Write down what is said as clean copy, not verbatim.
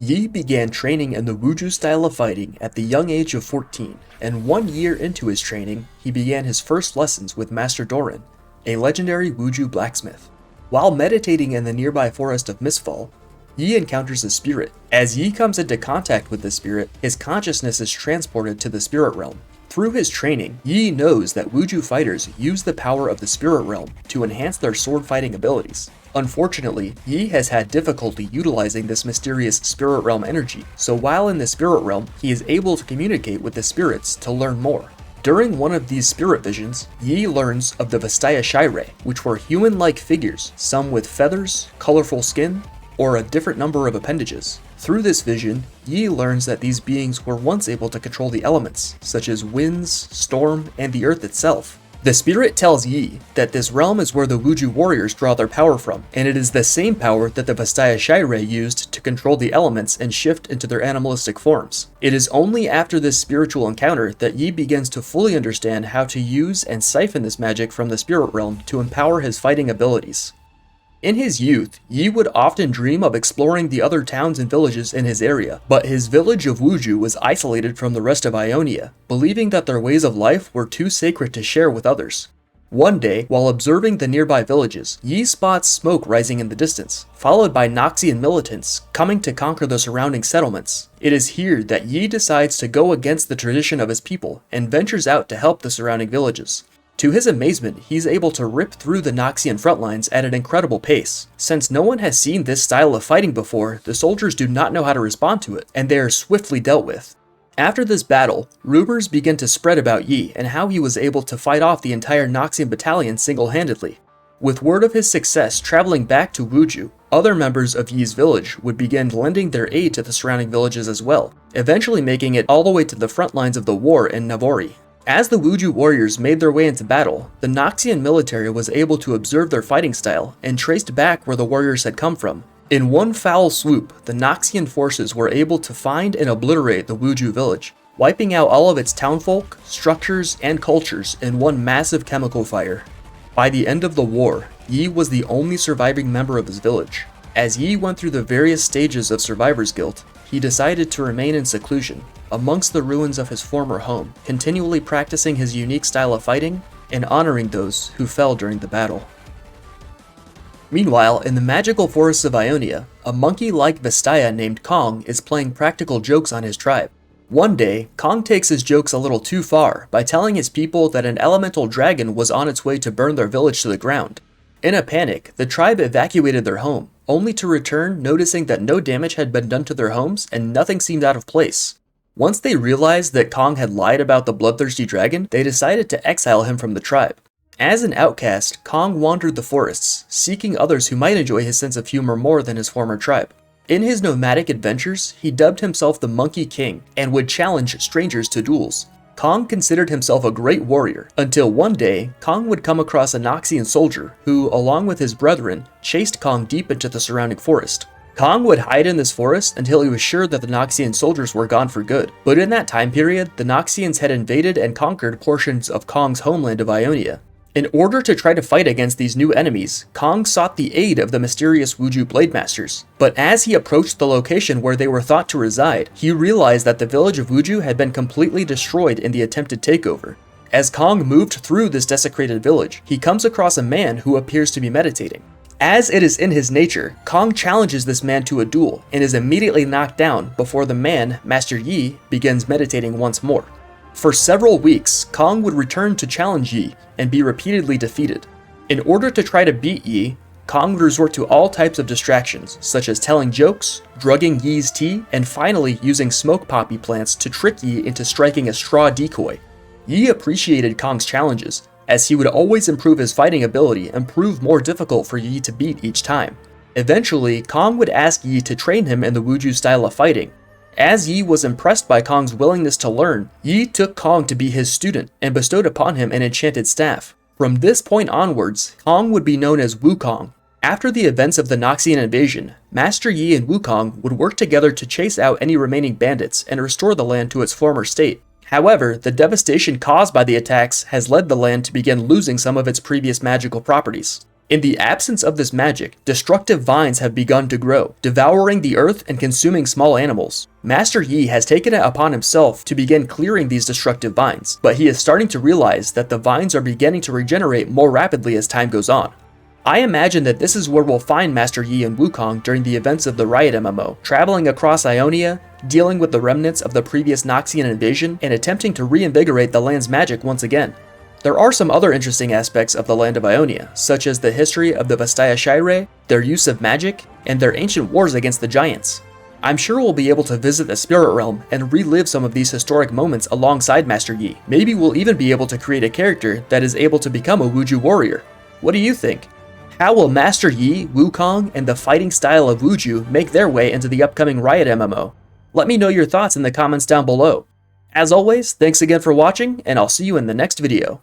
Yi began training in the Wuju style of fighting at the young age of 14, and 1 year into his training, he began his first lessons with Master Doran, a legendary Wuju blacksmith. While meditating in the nearby forest of Mistfall, Yi encounters a spirit. As Yi comes into contact with the spirit, his consciousness is transported to the spirit realm. Through his training, Yi knows that Wuju fighters use the power of the spirit realm to enhance their sword fighting abilities. Unfortunately, Yi has had difficulty utilizing this mysterious spirit realm energy, so while in the spirit realm, he is able to communicate with the spirits to learn more. During one of these spirit visions, Yi learns of the Vastaya Shirei, which were human-like figures, some with feathers, colorful skin, or a different number of appendages. Through this vision, Yi learns that these beings were once able to control the elements, such as winds, storm, and the earth itself. The spirit tells Yi that this realm is where the Wuju warriors draw their power from, and it is the same power that the Vastaya Shirei used to control the elements and shift into their animalistic forms. It is only after this spiritual encounter that Yi begins to fully understand how to use and siphon this magic from the spirit realm to empower his fighting abilities. In his youth, Yi would often dream of exploring the other towns and villages in his area, but his village of Wuju was isolated from the rest of Ionia, believing that their ways of life were too sacred to share with others. One day, while observing the nearby villages, Yi spots smoke rising in the distance, followed by Noxian militants coming to conquer the surrounding settlements. It is here that Yi decides to go against the tradition of his people and ventures out to help the surrounding villages. To his amazement, he's able to rip through the Noxian front lines at an incredible pace. Since no one has seen this style of fighting before, the soldiers do not know how to respond to it, and they are swiftly dealt with. After this battle, rumors begin to spread about Yi and how he was able to fight off the entire Noxian battalion single-handedly. With word of his success traveling back to Wuju, other members of Yi's village would begin lending their aid to the surrounding villages as well, eventually making it all the way to the front lines of the war in Navori. As the Wuju warriors made their way into battle, the Noxian military was able to observe their fighting style and traced back where the warriors had come from. In one foul swoop, the Noxian forces were able to find and obliterate the Wuju village, wiping out all of its townfolk, structures, and cultures in one massive chemical fire. By the end of the war, Yi was the only surviving member of his village. As Yi went through the various stages of survivor's guilt, he decided to remain in seclusion, amongst the ruins of his former home, continually practicing his unique style of fighting and honoring those who fell during the battle. Meanwhile, in the magical forests of Ionia, a monkey-like Vastaya named Kong is playing practical jokes on his tribe. One day, Kong takes his jokes a little too far by telling his people that an elemental dragon was on its way to burn their village to the ground. In a panic, the tribe evacuated their home, only to return noticing that no damage had been done to their homes and nothing seemed out of place. Once they realized that Kong had lied about the bloodthirsty dragon, they decided to exile him from the tribe. As an outcast, Kong wandered the forests, seeking others who might enjoy his sense of humor more than his former tribe. In his nomadic adventures, he dubbed himself the Monkey King and would challenge strangers to duels. Kong considered himself a great warrior, until one day, Kong would come across a Noxian soldier who, along with his brethren, chased Kong deep into the surrounding forest. Kong would hide in this forest until he was sure that the Noxian soldiers were gone for good, but in that time period, the Noxians had invaded and conquered portions of Kong's homeland of Ionia. In order to try to fight against these new enemies, Kong sought the aid of the mysterious Wuju Blade Masters, but as he approached the location where they were thought to reside, he realized that the village of Wuju had been completely destroyed in the attempted takeover. As Kong moved through this desecrated village, he comes across a man who appears to be meditating. As it is in his nature, Kong challenges this man to a duel and is immediately knocked down before the man, Master Yi, begins meditating once more. For several weeks, Kong would return to challenge Yi and be repeatedly defeated. In order to try to beat Yi, Kong would resort to all types of distractions, such as telling jokes, drugging Yi's tea, and finally using smoke poppy plants to trick Yi into striking a straw decoy. Yi appreciated Kong's challenges, as he would always improve his fighting ability and prove more difficult for Yi to beat each time. Eventually, Kong would ask Yi to train him in the Wuju style of fighting. As Yi was impressed by Kong's willingness to learn, Yi took Kong to be his student and bestowed upon him an enchanted staff. From this point onwards, Kong would be known as Wukong. After the events of the Noxian invasion, Master Yi and Wukong would work together to chase out any remaining bandits and restore the land to its former state. However, the devastation caused by the attacks has led the land to begin losing some of its previous magical properties. In the absence of this magic, destructive vines have begun to grow, devouring the earth and consuming small animals. Master Yi has taken it upon himself to begin clearing these destructive vines, but he is starting to realize that the vines are beginning to regenerate more rapidly as time goes on. I imagine that this is where we'll find Master Yi and Wukong during the events of the Riot MMO, traveling across Ionia, dealing with the remnants of the previous Noxian invasion, and attempting to reinvigorate the land's magic once again. There are some other interesting aspects of the land of Ionia, such as the history of the Vastaya Shire, their use of magic, and their ancient wars against the giants. I'm sure we'll be able to visit the Spirit Realm and relive some of these historic moments alongside Master Yi. Maybe we'll even be able to create a character that is able to become a Wuju warrior. What do you think? How will Master Yi, Wukong, and the fighting style of Wuju make their way into the upcoming Riot MMO? Let me know your thoughts in the comments down below. As always, thanks again for watching, and I'll see you in the next video.